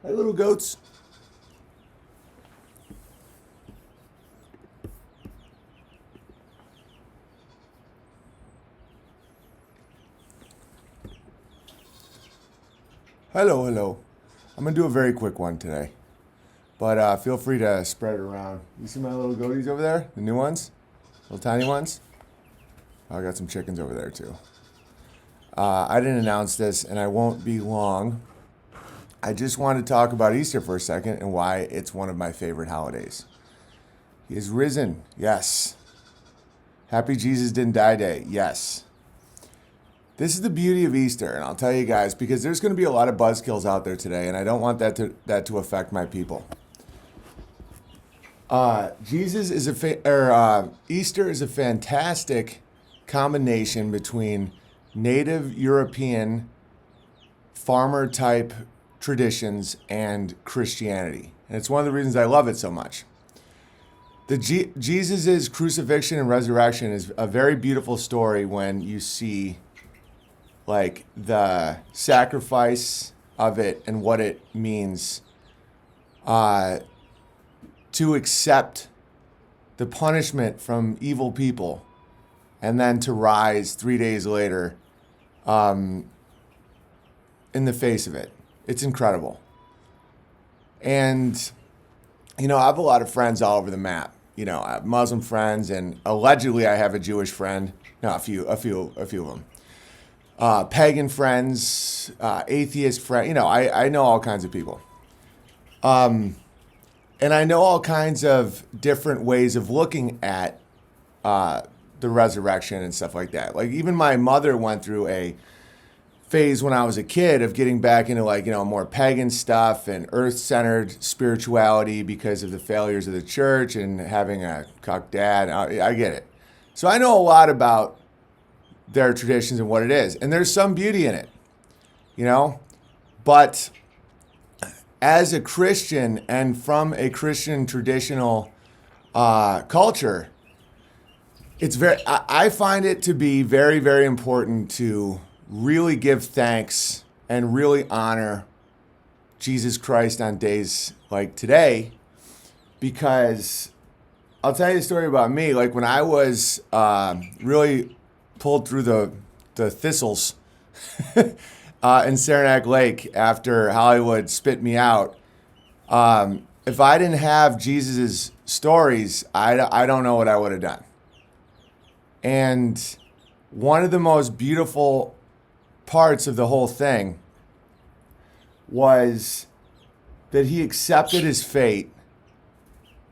Hi, little goats. Hello, hello. I'm gonna do a very quick one today, but feel free to spread it around. You see my little goaties over there? The new ones? Little tiny ones? I got some chickens over there too. I didn't announce this, and I won't be long. I just want to talk about Easter for a second and why it's one of my favorite holidays. He is risen, yes. Happy Jesus didn't die day, yes. This is the beauty of Easter, and I'll tell you guys, because there's going to be a lot of buzzkills out there today, and I don't want that to affect my people. Easter is a fantastic combination between native European farmer type traditions and Christianity, and it's one of the reasons I love it so much. Jesus' crucifixion and resurrection is a very beautiful story when you see like the sacrifice of it and what it means to accept the punishment from evil people and then to rise 3 days later in the face of it. It's incredible. And, you know, I have a lot of friends all over the map. You know, I have Muslim friends, and allegedly I have a Jewish friend. No, a few of them. Pagan friends, atheist friends. You know, I know all kinds of people. And I know all kinds of different ways of looking at the resurrection and stuff like that. Like even my mother went through a phase when I was a kid of getting back into like, you know, more pagan stuff and earth-centered spirituality because of the failures of the church and having a cuck dad. I get it. So I know a lot about their traditions and what it is. And there's some beauty in it, you know? But as a Christian and from a Christian traditional culture, I find it to be very, very important to really give thanks and really honor Jesus Christ on days like today, because I'll tell you a story about me. Like when I was really pulled through the thistles in Saranac Lake after Hollywood spit me out, if I didn't have Jesus's stories, I don't know what I would have done. And one of the most beautiful parts of the whole thing was that he accepted his fate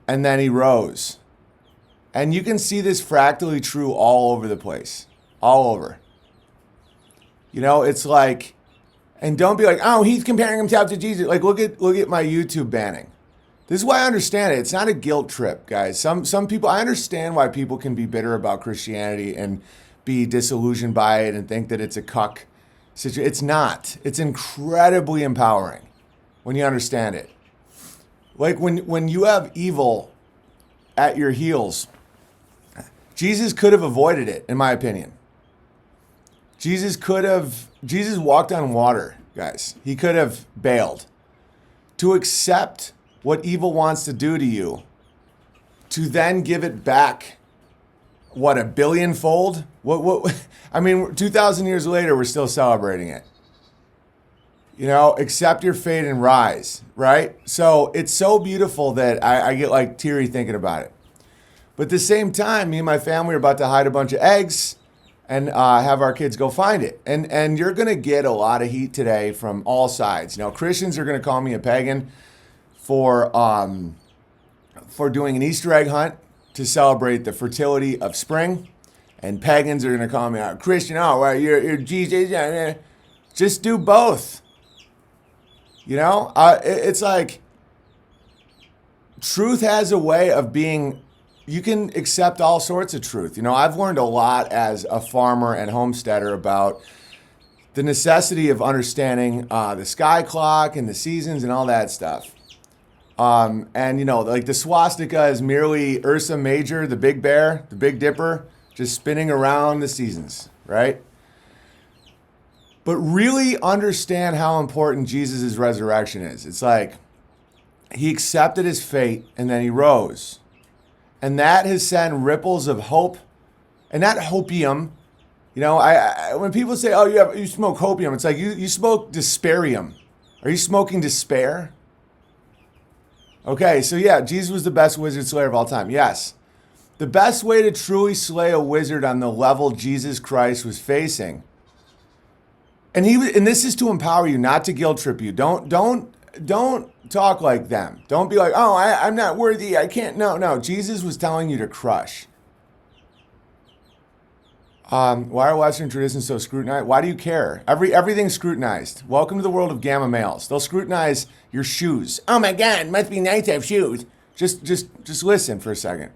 and then he rose. And you can see this fractally true all over the place. All over. You know, it's like, and don't be like, oh, he's comparing himself to Jesus. Like, look at my YouTube banning. This is why I understand it. It's not a guilt trip, guys. Some people, I understand why people can be bitter about Christianity and be disillusioned by it and think that it's a cuck situation. It's not. It's incredibly empowering when you understand it. Like when you have evil at your heels, Jesus could have avoided it, in my opinion. Jesus walked on water, guys. He could have bailed. To accept what evil wants to do to you, to then give it back, what, a billionfold? What? I mean, 2,000 years later, we're still celebrating it. You know, accept your fate and rise, right? So it's so beautiful that I get like teary thinking about it. But at the same time, me and my family are about to hide a bunch of eggs and have our kids go find it. And you're going to get a lot of heat today from all sides. You know, Christians are going to call me a pagan for doing an Easter egg hunt to celebrate the fertility of spring. And pagans are going to call me a Christian. Oh, well, you're Jesus. Just do both. You know, it's like truth has a way of being, you can accept all sorts of truth. You know, I've learned a lot as a farmer and homesteader about the necessity of understanding the sky clock and the seasons and all that stuff. And, you know, like the swastika is merely Ursa Major, the big bear, the Big Dipper, just spinning around the seasons, right? But really understand how important Jesus' resurrection is. It's like he accepted his fate and then he rose. And that has sent ripples of hope, and not hopium. You know, when people say, "Oh, you smoke hopium," it's like you smoke desparium. Are you smoking despair? Okay, so yeah, Jesus was the best wizard slayer of all time. Yes. The best way to truly slay a wizard on the level Jesus Christ was facing. And this is to empower you, not to guilt trip you. Don't talk like them. Don't be like, "Oh, I'm not worthy. I can't." No. Jesus was telling you to crush. Why are Western traditions so scrutinized? Why do you care? Everything's scrutinized. Welcome to the world of gamma males. They'll scrutinize your shoes. Oh my God, must be nice to have shoes. Just listen for a second.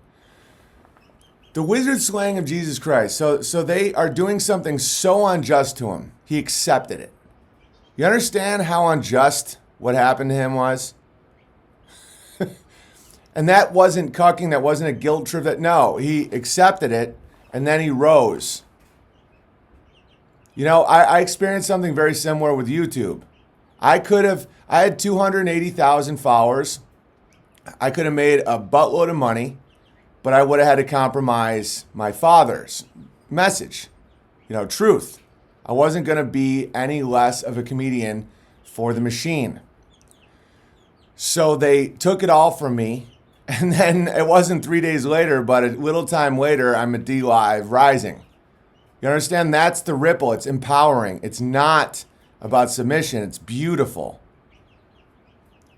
The wizard slaying of Jesus Christ. So they are doing something so unjust to him. He accepted it. You understand how unjust what happened to him was? And that wasn't cucking. That wasn't a guilt trip. No, he accepted it and then he rose. You know, I experienced something very similar with YouTube. I had 280,000 followers. I could have made a buttload of money, but I would have had to compromise my father's message, truth. I wasn't going to be any less of a comedian for the machine. So they took it all from me. And then it wasn't 3 days later, but a little time later, I'm at DLive Rising. You understand? That's the ripple. It's empowering. It's not about submission. It's beautiful.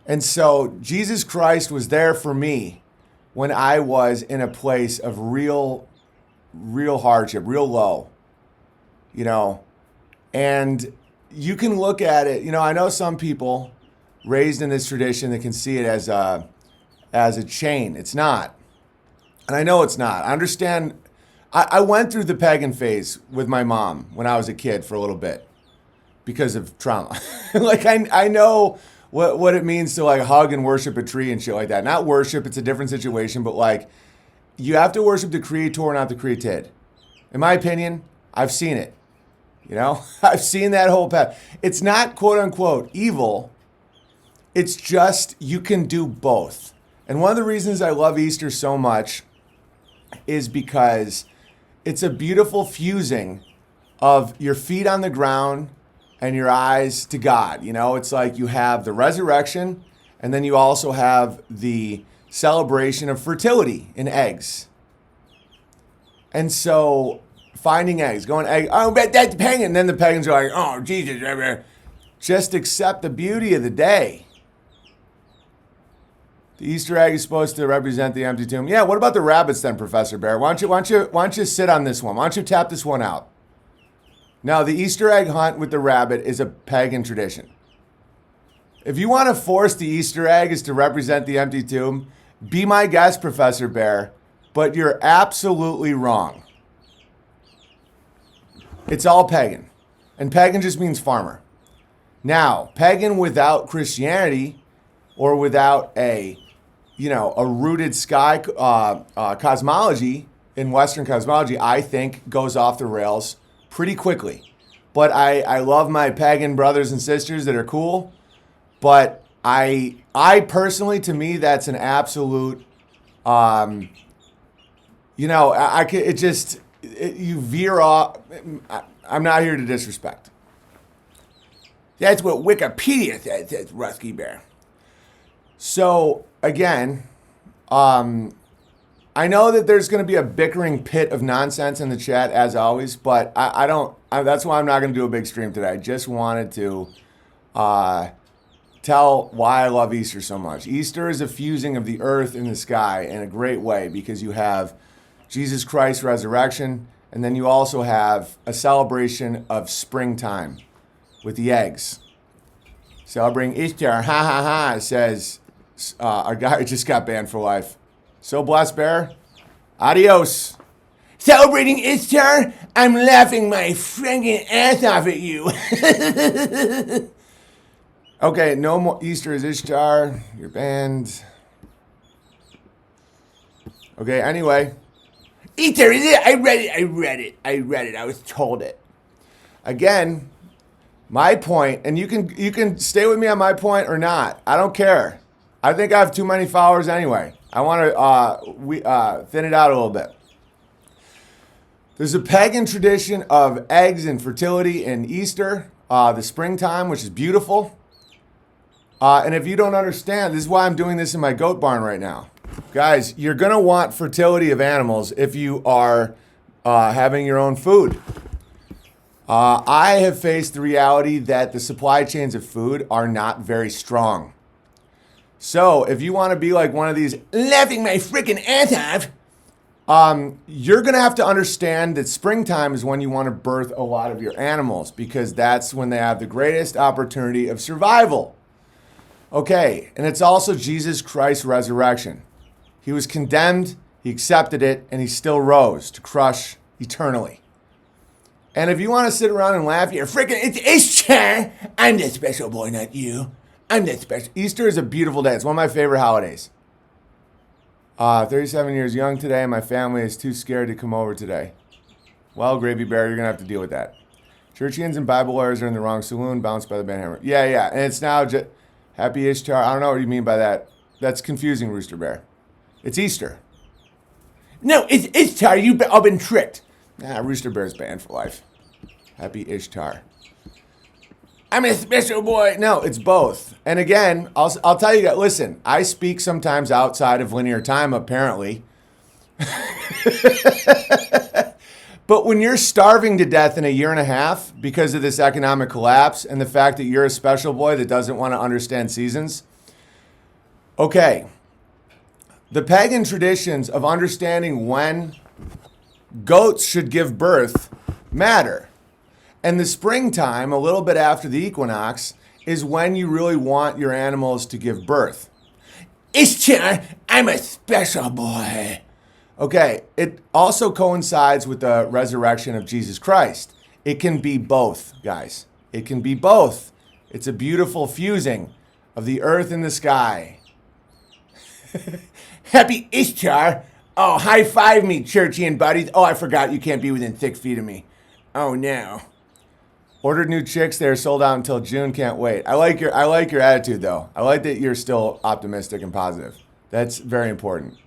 And so Jesus Christ was there for me when I was in a place of real hardship, real low, and you can look at it. I know some people raised in this tradition that can see it as a chain. It's not. And I know it's not. I understand. I went through the pagan phase with my mom when I was a kid for a little bit because of trauma. Like I know what it means to like hug and worship a tree and shit like that. Not worship, it's a different situation, but like you have to worship the creator, not the created. In my opinion, I've seen it. I've seen that whole path. It's not quote unquote evil. It's just you can do both. And one of the reasons I love Easter so much is because it's a beautiful fusing of your feet on the ground and your eyes to God. It's like you have the resurrection and then you also have the celebration of fertility in eggs. And so finding eggs, going egg, oh, but that's pagan. And then the pagans are like, oh, Jesus, just accept the beauty of the day. The Easter egg is supposed to represent the empty tomb. Yeah, what about the rabbits then, Professor Bear? Why don't you sit on this one? Why don't you tap this one out? Now, the Easter egg hunt with the rabbit is a pagan tradition. If you want to force the Easter egg is to represent the empty tomb, be my guest, Professor Bear, but you're absolutely wrong. It's all pagan. And pagan just means farmer. Now, pagan without Christianity or without a rooted sky cosmology in Western cosmology, I think goes off the rails pretty quickly. But I love my pagan brothers and sisters that are cool. But I personally, to me, that's an absolute, you veer off. I'm not here to disrespect. That's what Wikipedia says, Rusky Bear. So, again, I know that there's going to be a bickering pit of nonsense in the chat, as always, but that's why I'm not going to do a big stream today. I just wanted to tell why I love Easter so much. Easter is a fusing of the earth and the sky in a great way because you have Jesus Christ's resurrection, and then you also have a celebration of springtime with the eggs. Celebrating Easter, ha ha ha, says our guy just got banned for life. So blessed, Bear. Adios. Celebrating Easter, I'm laughing my friggin' ass off at you. Okay, no more Easter is Ishtar. You're banned. Okay, anyway. Easter is it? I read it. I was told it. Again, My point, and you can stay with me on my point or not. I don't care. I think I have too many followers anyway. I want to thin it out a little bit. There's a pagan tradition of eggs and fertility in Easter, the springtime, which is beautiful. And if you don't understand, this is why I'm doing this in my goat barn right now. Guys, you're going to want fertility of animals if you are having your own food. I have faced the reality that the supply chains of food are not very strong. So if you want to be like one of these laughing my freaking ass off, you're going to have to understand that springtime is when you want to birth a lot of your animals because that's when they have the greatest opportunity of survival. Okay, and it's also Jesus Christ's resurrection. He was condemned, he accepted it, and he still rose to crush eternally. And if you want to sit around and laugh, you're freaking, it's Easter. I'm the special boy, not you. I'm the special. Easter is a beautiful day. It's one of my favorite holidays. 37 years young today, and my family is too scared to come over today. Well, Gravy Bear, you're going to have to deal with that. Churchians and Bible lawyers are in the wrong saloon, bounced by the banhammer. Yeah. And it's now just Happy Ishtar. I don't know what you mean by that. That's confusing, Rooster Bear. It's Easter. No, it's Ishtar. You've all been tricked. Nah, Rooster Bear's banned for life. Happy Ishtar. I'm a special boy. No, it's both. And again, I'll tell you guys, listen, I speak sometimes outside of linear time, apparently. But when you're starving to death in a year and a half because of this economic collapse and the fact that you're a special boy that doesn't want to understand seasons, okay, the pagan traditions of understanding when goats should give birth matter. And the springtime, a little bit after the equinox, is when you really want your animals to give birth. Ishtar, I'm a special boy. Okay, it also coincides with the resurrection of Jesus Christ. It can be both, guys. It can be both. It's a beautiful fusing of the earth and the sky. Happy Ishtar. Oh, high five me, churchian buddies. Oh, I forgot you can't be within 6 feet of me. Oh, no. Ordered new chicks. They're sold out until June. Can't wait. I like your attitude, though. I like that you're still optimistic and positive. That's very important.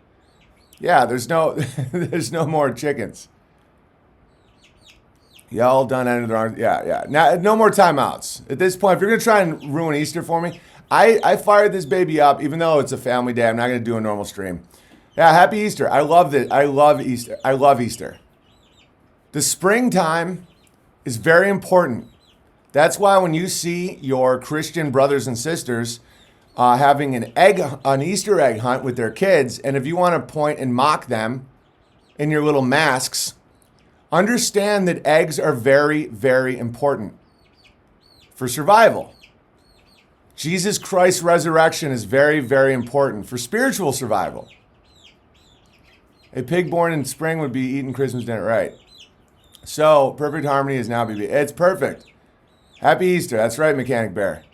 Yeah, there's no more chickens. Y'all done ended our yeah. Now no more timeouts. At this point, if you're gonna try and ruin Easter for me, I fired this baby up, even though it's a family day. I'm not gonna do a normal stream. Yeah, happy Easter. I love it. I love Easter. I love Easter. The springtime is very important. That's why when you see your Christian brothers and sisters having an Easter egg hunt with their kids, and if you want to point and mock them in your little masks, understand that eggs are very, very important for survival. Jesus Christ's resurrection is very, very important for spiritual survival. A pig born in spring would be eating Christmas dinner, right? So, perfect harmony is now BB. It's perfect. Happy Easter. That's right, Mechanic Bear.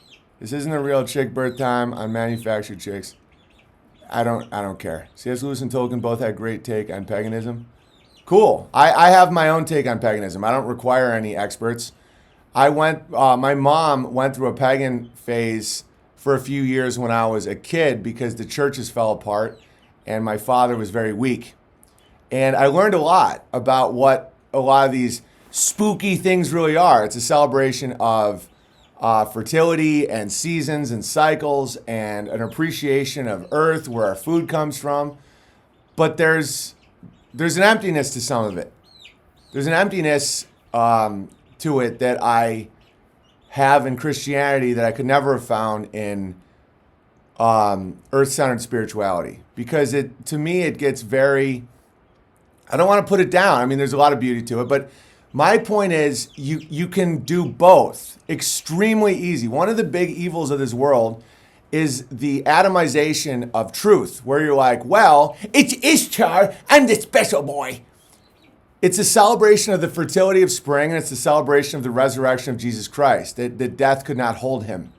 This isn't a real chick birth time on manufactured chicks. I don't care. C.S. Lewis and Tolkien both had great take on paganism. Cool. I have my own take on paganism. I don't require any experts. My mom went through a pagan phase for a few years when I was a kid because the churches fell apart and my father was very weak. And I learned a lot about what a lot of these spooky things really are. It's a celebration of fertility and seasons and cycles and an appreciation of earth, where our food comes from. But there's an emptiness to some of it. There's an emptiness to it that I have in Christianity that I could never have found in earth-centered spirituality. Because to me, it gets very, I don't want to put it down. I mean, there's a lot of beauty to it, but my point is you can do both extremely easy. One of the big evils of this world is the atomization of truth, where you're like, well, it's Ishtar, I'm the special boy. It's a celebration of the fertility of spring, and it's a celebration of the resurrection of Jesus Christ, that death could not hold him.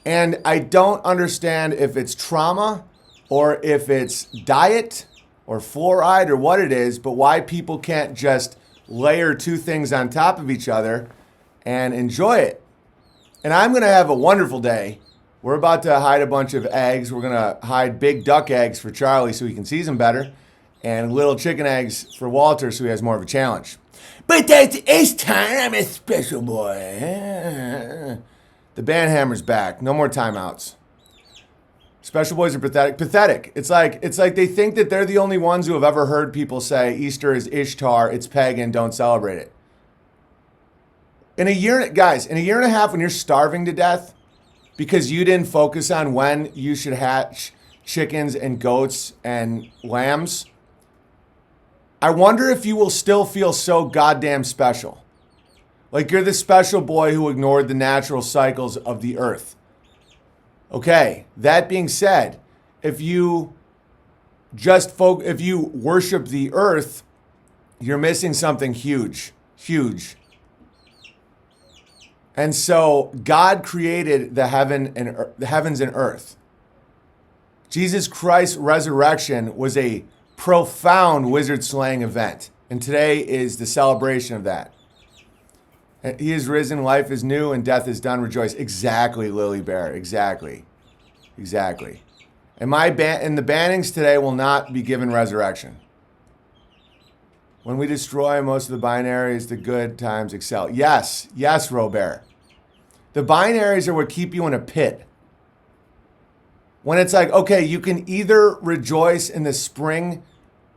And I don't understand if it's trauma or if it's diet or fluoride or what it is, but why people can't just layer two things on top of each other and enjoy it. And I'm going to have a wonderful day. We're about to hide a bunch of eggs. We're going to hide big duck eggs for Charlie so he can season better, and little chicken eggs for Walter so he has more of a challenge. But that's it's time. I'm a special boy. The band hammer's back. No more timeouts. Special boys are pathetic. Pathetic. It's like they think that they're the only ones who have ever heard people say Easter is Ishtar, it's pagan, don't celebrate it. In a year and a half, when you're starving to death because you didn't focus on when you should hatch chickens and goats and lambs, I wonder if you will still feel so goddamn special. Like you're the special boy who ignored the natural cycles of the earth. Okay, that being said, if you if you worship the earth, you're missing something huge, huge. And so God created the heavens and earth. Jesus Christ's resurrection was a profound wizard slaying event. And today is the celebration of that. He is risen, life is new, and death is done. Rejoice. Exactly, Lily Bear. Exactly. And the bannings today will not be given resurrection. When we destroy most of the binaries, the good times excel. Yes, Robert. The binaries are what keep you in a pit. When it's like, okay, you can either rejoice in the spring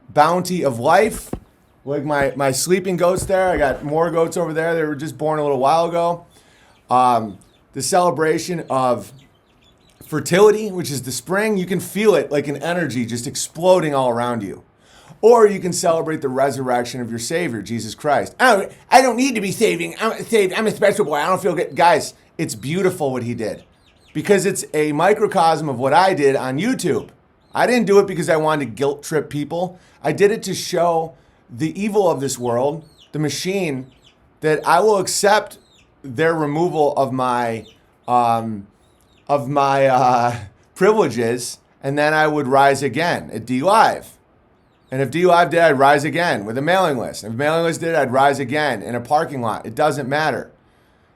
bounty of life, like my sleeping goats there. I got more goats over there. They were just born a little while ago. The celebration of fertility, which is the spring. You can feel it like an energy just exploding all around you. Or you can celebrate the resurrection of your Savior, Jesus Christ. I don't need to be saved. I'm a special boy. I don't feel good. Guys, it's beautiful what he did. Because it's a microcosm of what I did on YouTube. I didn't do it because I wanted to guilt trip people. I did it to show the evil of this world, the machine, that I will accept their removal of my privileges, and then I would rise again at DLive. And if DLive did, I'd rise again with a mailing list. If mailing list did, I'd rise again in a parking lot. It doesn't matter.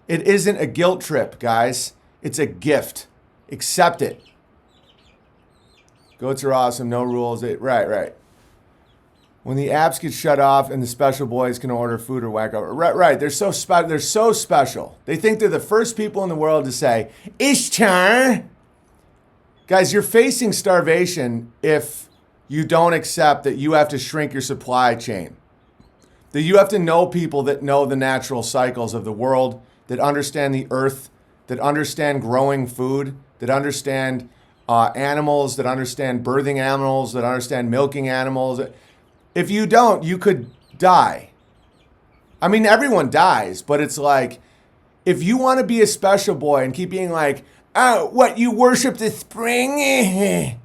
It isn't a guilt trip, guys. It's a gift. Accept it. Goats are awesome. No rules. Right. When the apps get shut off and the special boys can order food or whack over. Right. They're so special. They think they're the first people in the world to say, Ishtar. Guys, you're facing starvation if you don't accept that you have to shrink your supply chain. That you have to know people that know the natural cycles of the world, that understand the earth, that understand growing food, that understand animals, that understand birthing animals, that understand milking animals. If you don't, you could die. I mean, everyone dies, but it's like, if you want to be a special boy and keep being like, oh, what, you worship the spring?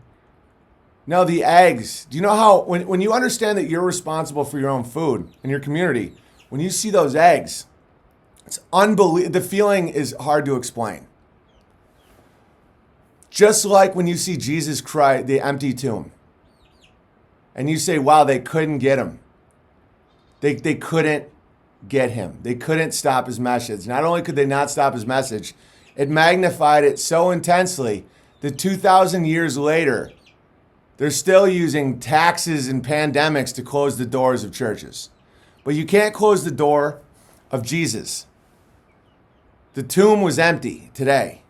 No, the eggs. Do you know how, when you understand that you're responsible for your own food in your community, when you see those eggs, it's unbelievable. The feeling is hard to explain. Just like when you see Jesus Christ, the empty tomb, and you say, wow, they couldn't get him. They couldn't get him. They couldn't stop his message. Not only could they not stop his message, it magnified it so intensely that 2,000 years later, they're still using taxes and pandemics to close the doors of churches. But you can't close the door of Jesus. The tomb was empty today.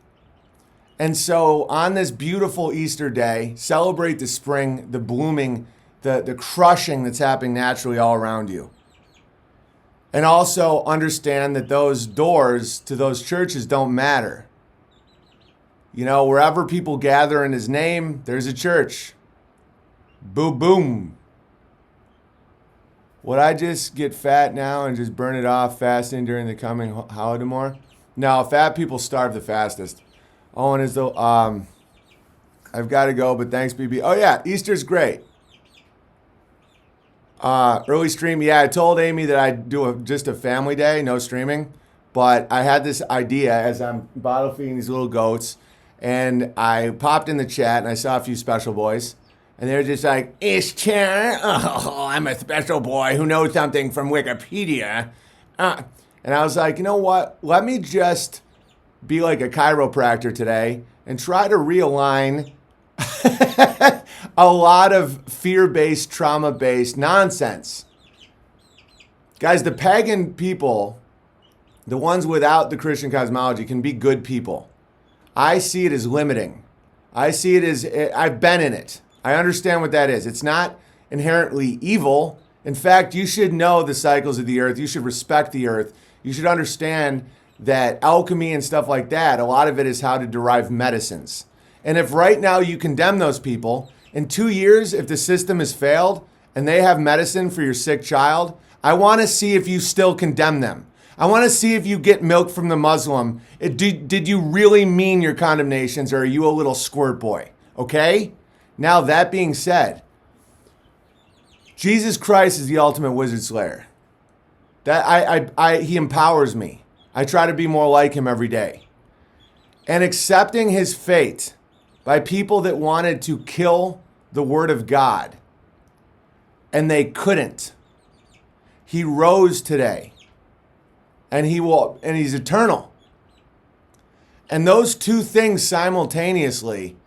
And so on this beautiful Easter day, celebrate the spring, the blooming, the crushing that's happening naturally all around you. And also understand that those doors to those churches don't matter. You know, wherever people gather in his name, there's a church. Boom, boom. Would I just get fat now and just burn it off fasting during the coming Holodomor? No, fat people starve the fastest. Owen is the, I've got to go, but thanks, BB. Oh yeah, Easter's great. Early stream, yeah, I told Amy that I'd do just a family day, no streaming. But I had this idea as I'm bottle feeding these little goats, and I popped in the chat and I saw a few special boys. And they're just like, Ishtar, oh, I'm a special boy who knows something from Wikipedia. And I was like, you know what? Let me just be like a chiropractor today and try to realign a lot of fear-based, trauma-based nonsense. Guys, the pagan people, the ones without the Christian cosmology, can be good people. I see it as limiting. I see it as, I've been in it. I understand what that is. It's not inherently evil. In fact, you should know the cycles of the earth. You should respect the earth. You should understand that alchemy and stuff like that, a lot of it is how to derive medicines. And if right now you condemn those people, in 2 years, if the system has failed and they have medicine for your sick child, I want to see if you still condemn them. I want to see if you get milk from the Muslim. Did you really mean your condemnations, or are you a little squirt boy? Okay? Now, that being said, Jesus Christ is the ultimate wizard slayer. He empowers me. I try to be more like him every day. And accepting his fate by people that wanted to kill the word of God, and they couldn't. He rose today, and he's eternal. And those two things simultaneously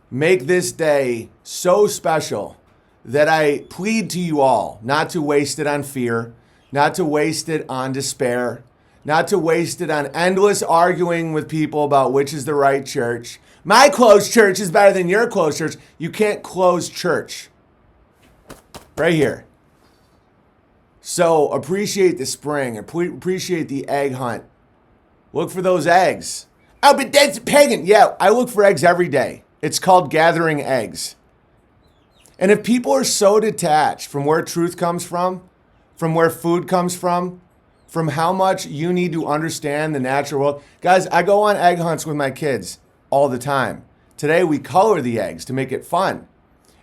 make this day so special that I plead to you all not to waste it on fear, not to waste it on despair, not to waste it on endless arguing with people about which is the right church. My closed church is better than your closed church. You can't close church. Right here. So appreciate the spring. Appreciate the egg hunt. Look for those eggs. Oh, but that's pagan. Yeah, I look for eggs every day. It's called gathering eggs. And if people are so detached from where truth comes from where food comes from how much you need to understand the natural world. Guys, I go on egg hunts with my kids all the time. Today we color the eggs to make it fun.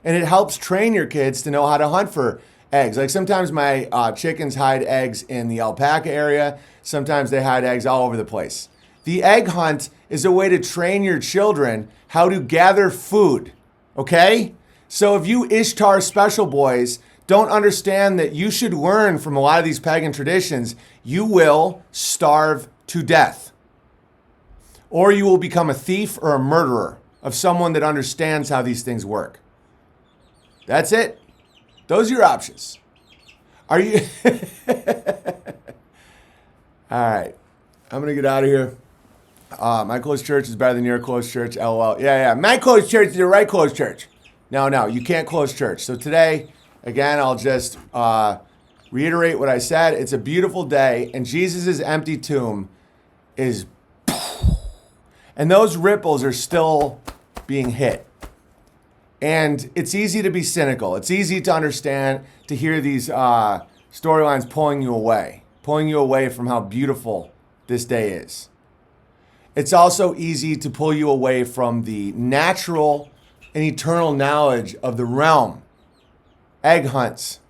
And it helps train your kids to know how to hunt for eggs. Like sometimes my chickens hide eggs in the alpaca area. Sometimes they hide eggs all over the place. The egg hunt is a way to train your children how to gather food. Okay? So if you Ishtar special boys don't understand that you should learn from a lot of these pagan traditions, you will starve to death. Or you will become a thief or a murderer of someone that understands how these things work. That's it. Those are your options. Are you? All right. I'm going to get out of here. My closed church is better than your closed church. LOL. Yeah. My closed church is the right closed church. No. You can't close church. So today, again, I'll just reiterate what I said. It's a beautiful day, and Jesus' empty tomb is... And those ripples are still being hit. And it's easy to be cynical. It's easy to understand, to hear these storylines pulling you away from how beautiful this day is. It's also easy to pull you away from the natural and eternal knowledge of the realm. Egg hunts.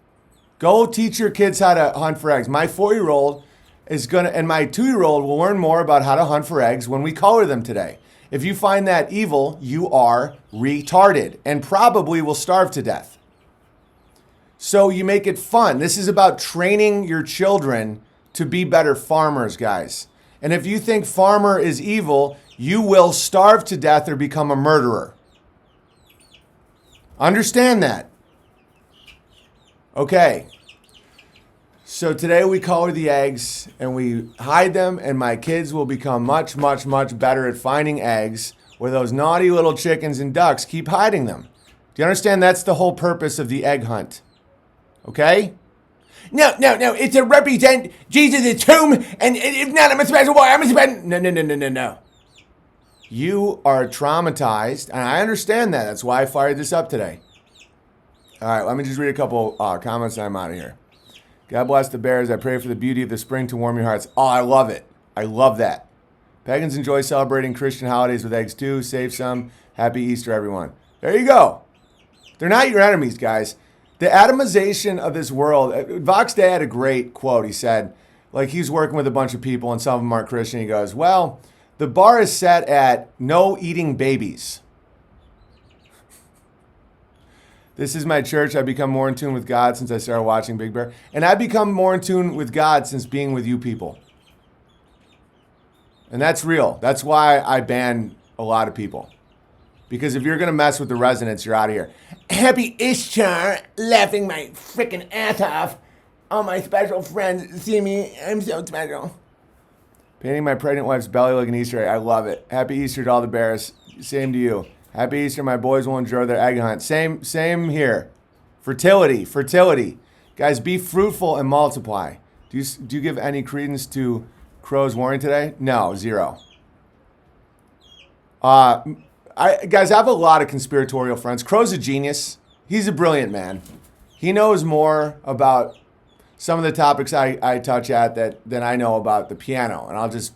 Go teach your kids how to hunt for eggs. My 4-year-old is and my 2-year-old will learn more about how to hunt for eggs when we color them today. If you find that evil, you are retarded and probably will starve to death. So you make it fun. This is about training your children to be better farmers, guys. And if you think farmer is evil, you will starve to death or become a murderer. Understand that. Okay. So today we color the eggs and we hide them, and my kids will become much, much, much better at finding eggs where those naughty little chickens and ducks keep hiding them. Do you understand? That's the whole purpose of the egg hunt. Okay? No. It's to represent Jesus' tomb, and if not, I'm a special boy. No. You are traumatized, and I understand that. That's why I fired this up today. All right, let me just read a couple comments and I'm out of here. God bless the bears. I pray for the beauty of the spring to warm your hearts. Oh, I love it. I love that. Pagans enjoy celebrating Christian holidays with eggs too. Save some. Happy Easter, everyone. There you go. They're not your enemies, guys. The atomization of this world. Vox Day had a great quote. He said, like, he's working with a bunch of people and some of them aren't Christian. He goes, well, the bar is set at no eating babies. This is my church. I've become more in tune with God since I started watching Big Bear. And I've become more in tune with God since being with you people. And that's real. That's why I ban a lot of people. Because if you're going to mess with the resonance, you're out of here. Happy Ishtar, laughing my freaking ass off. All my special friends see me. I'm so special. Painting my pregnant wife's belly like an Easter egg. I love it. Happy Easter to all the bears. Same to you. Happy Easter. My boys will enjoy their egg hunt. Same here. Fertility. Guys, be fruitful and multiply. Do you give any credence to Crow's warning today? No, zero. Guys, I have a lot of conspiratorial friends. Crow's a genius. He's a brilliant man. He knows more about some of the topics I touch at than I know about the piano. And I'll just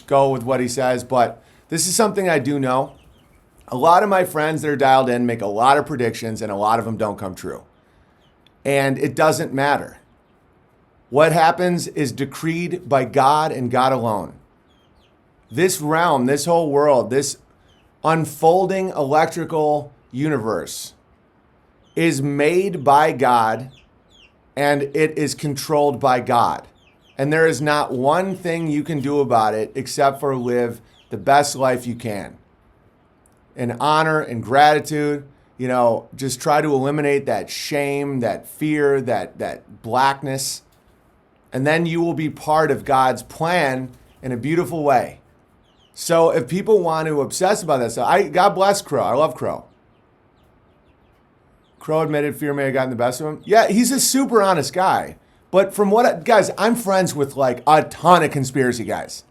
go with what he says. But this is something I do know. A lot of my friends that are dialed in make a lot of predictions, and a lot of them don't come true. And it doesn't matter. What happens is decreed by God and God alone. This realm, this whole world, this unfolding electrical universe is made by God, and it is controlled by God. And there is not one thing you can do about it except for live the best life you can. In honor and gratitude, just try to eliminate that shame, that fear, that blackness. And then you will be part of God's plan in a beautiful way. So if people want to obsess about that stuff, God bless Crow. I love Crow. Crow admitted fear may have gotten the best of him. Yeah, he's a super honest guy. But guys, I'm friends with like a ton of conspiracy guys.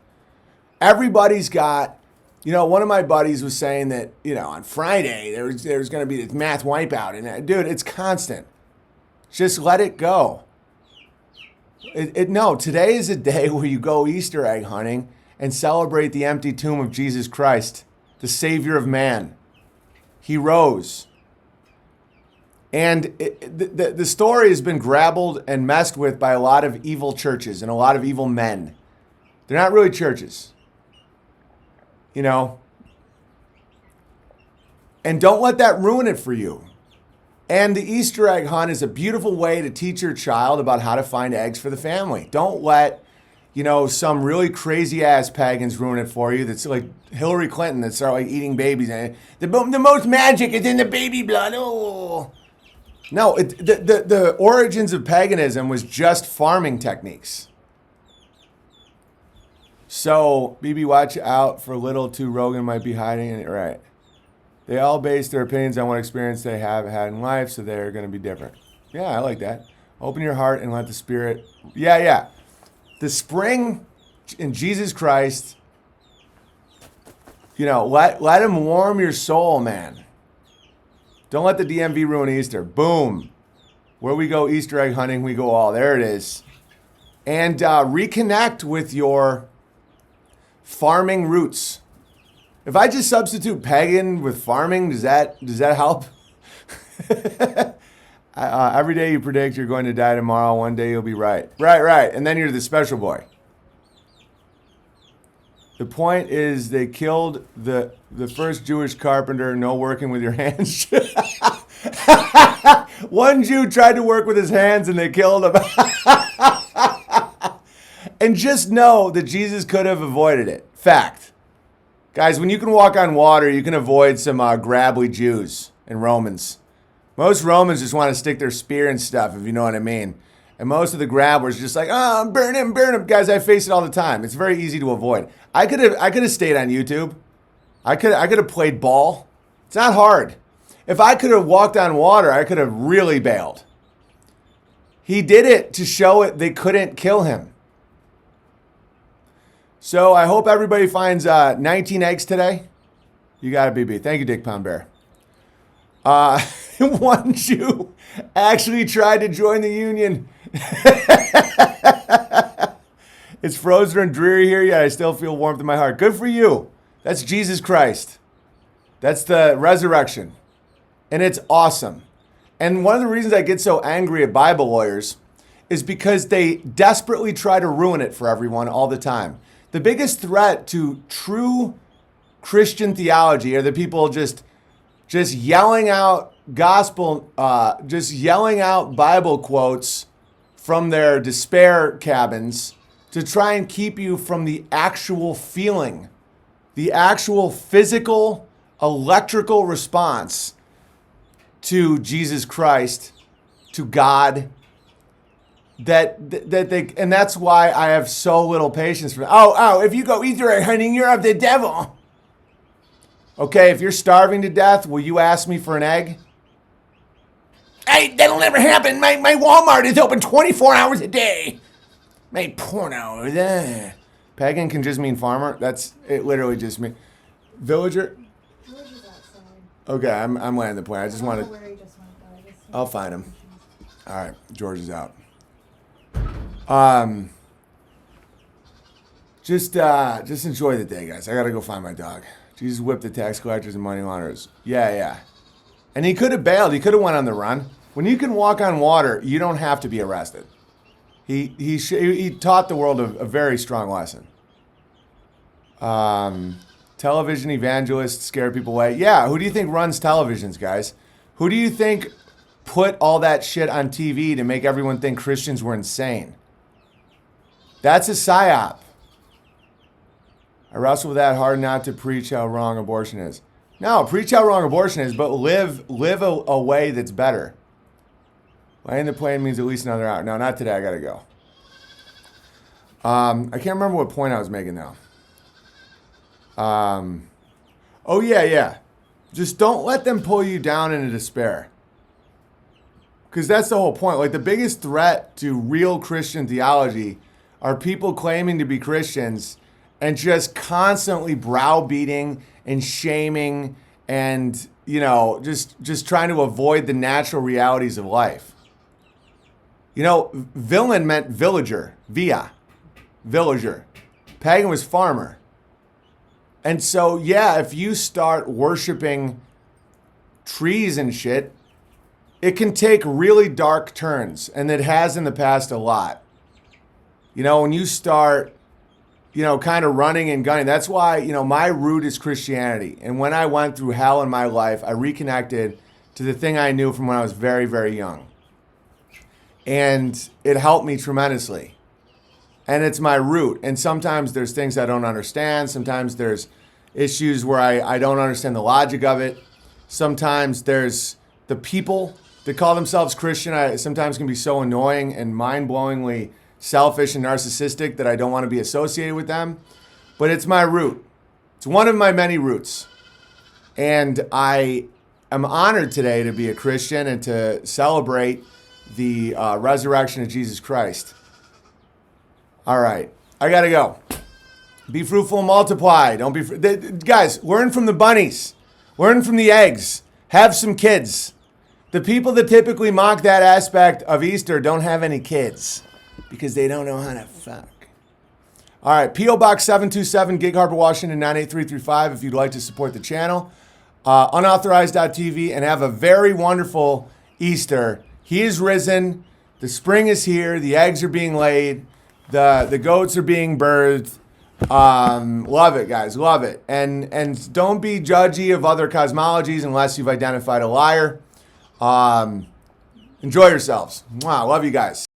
Everybody's got, one of my buddies was saying that, on Friday there's going to be this math wipeout. And dude, it's constant. Just let it go. No, today is a day where you go Easter egg hunting and celebrate the empty tomb of Jesus Christ, the Savior of man. He rose. And the story has been grabbled and messed with by a lot of evil churches and a lot of evil men. They're not really churches. And don't let that ruin it for you. And the Easter egg hunt is a beautiful way to teach your child about how to find eggs for the family. Don't let, some really crazy ass pagans ruin it for you. That's like Hillary Clinton that started like eating babies. And the most magic is in the baby blood. Oh. No, the origins of paganism was just farming techniques. So, BB, watch out for little too. Rogan might be hiding in it. Right. They all base their opinions on what experience they have had in life, so they're going to be different. Yeah, I like that. Open your heart and let the Spirit... Yeah. The spring in Jesus Christ, let him warm your soul, man. Don't let the DMV ruin Easter. Boom. Where we go Easter egg hunting, we go all. There it is. And reconnect with your farming roots. If I just substitute pagan with farming, does that help? Every day you predict you're going to die tomorrow, one day you'll be right. Right. And then you're the special boy. The point is they killed the first Jewish carpenter, no working with your hands. One Jew tried to work with his hands and they killed him. And just know that Jesus could have avoided it. Fact. Guys, when you can walk on water, you can avoid some grabbly Jews and Romans. Most Romans just want to stick their spear and stuff, if you know what I mean. And most of the grabblers just like, burn him. Guys, I face it all the time. It's very easy to avoid. I could have stayed on YouTube. I could have played ball. It's not hard. If I could have walked on water, I could have really bailed. He did it to show it they couldn't kill him. So I hope everybody finds 19 eggs today. You got it, BB. Thank you, Dick Pound Bear. One Jew actually tried to join the union. It's frozen and dreary here, yet I still feel warmth in my heart. Good for you. That's Jesus Christ. That's the resurrection. And it's awesome. And one of the reasons I get so angry at Bible lawyers is because they desperately try to ruin it for everyone all the time. The biggest threat to true Christian theology are the people just yelling out gospel, just yelling out Bible quotes from their despair cabins to try and keep you from the actual feeling, the actual physical, electrical response to Jesus Christ, to God, that they, and that's why I have so little patience for them. Oh, if you go Easter egg hunting, you're of the devil. Okay, if you're starving to death, will you ask me for an egg? Hey, that'll never happen. My Walmart is open 24 hours a day. My porno. Pagan can just mean farmer. That's it. Literally just mean villager. George is outside. Okay, I'm landing the plane. I just I don't wanted. know where he just went, though. I guess he- I'll find him. All right, George is out. Just enjoy the day, guys. I gotta go find my dog. Jesus whipped the tax collectors and money launderers. Yeah. And he could have bailed. He could have went on the run. When you can walk on water, you don't have to be arrested. He taught the world a very strong lesson. Television evangelists scare people away. Yeah, who do you think runs televisions, guys? Who do you think put all that shit on TV to make everyone think Christians were insane? That's a psyop. I wrestle with that hard not to preach how wrong abortion is. No, preach how wrong abortion is, but live a way that's better. Landing the plane means at least another hour. No, not today. I gotta go. I can't remember what point I was making now. Oh yeah. Just don't let them pull you down into despair. Because that's the whole point. Like, the biggest threat to real Christian theology are people claiming to be Christians and just constantly browbeating and shaming and, just trying to avoid the natural realities of life. Villain meant villager, villager. Pagan was farmer. And so, yeah, if you start worshiping trees and shit, it can take really dark turns, and it has in the past a lot. When you start, kind of running and gunning, that's why, my root is Christianity. And when I went through hell in my life, I reconnected to the thing I knew from when I was very, very young. And it helped me tremendously. And it's my root. And sometimes there's things I don't understand. Sometimes there's issues where I don't understand the logic of it. Sometimes there's the people that call themselves Christian. I sometimes can be so annoying and mind-blowingly selfish and narcissistic that I don't want to be associated with them. But it's my root. It's one of my many roots. And I am honored today to be a Christian and to celebrate the resurrection of Jesus Christ. All right, I gotta go. Be fruitful and multiply. Don't be guys. Learn from the bunnies. Learn from the eggs. Have some kids. The people that typically mock that aspect of Easter don't have any kids because they don't know how to fuck. All right, P.O. Box 727, Gig Harbor, Washington 98335. If you'd like to support the channel, unauthorized.tv, and have a very wonderful Easter. He is risen. The spring is here. The eggs are being laid. The goats are being birthed. Love it, guys. Love it. And don't be judgy of other cosmologies unless you've identified a liar. Enjoy yourselves. Wow, love you guys.